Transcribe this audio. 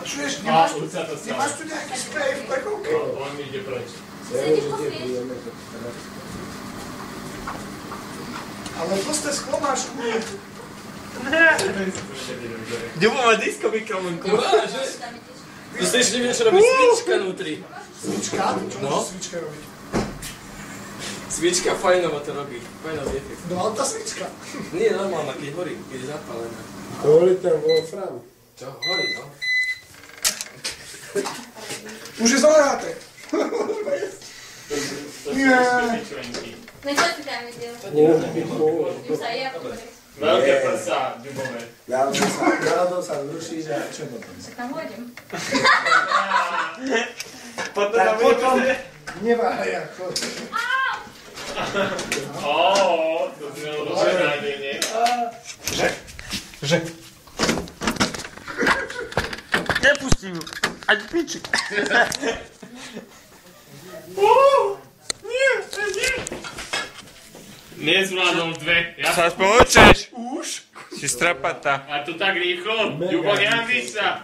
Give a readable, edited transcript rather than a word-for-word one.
Čuješ, nemáš tu nejaký sprej v plechovke? On ide preč. Ale proste sklo máš kúre. Ďubo má disco mikrofonku. To si ešte neviem, čo robí svička vnútri. Svička? Čo môže svička robiť? Svička fajnovo to robí. Fajnový efekt. No ale tá svička. Nie, normálna, keď horí, keď je zapálená. Hovorí tam Wolfram. Čo? Horí, no. Už je zahráte. Nie. Nechce si tam videl. Už sa ja povedal. Veľké prsa, Ďubové. Náhodou sa zruší, že čo potom? Tak tam hodím. Tak potom neváhaj ako. To si malo dobré nádejne. Že? Nepustím ju. Ať piči. Nezvládol dve. Sa aspoň učeš. Už? Si strapatá. A to tak rýchlo? Ďubo, nehambiš sa.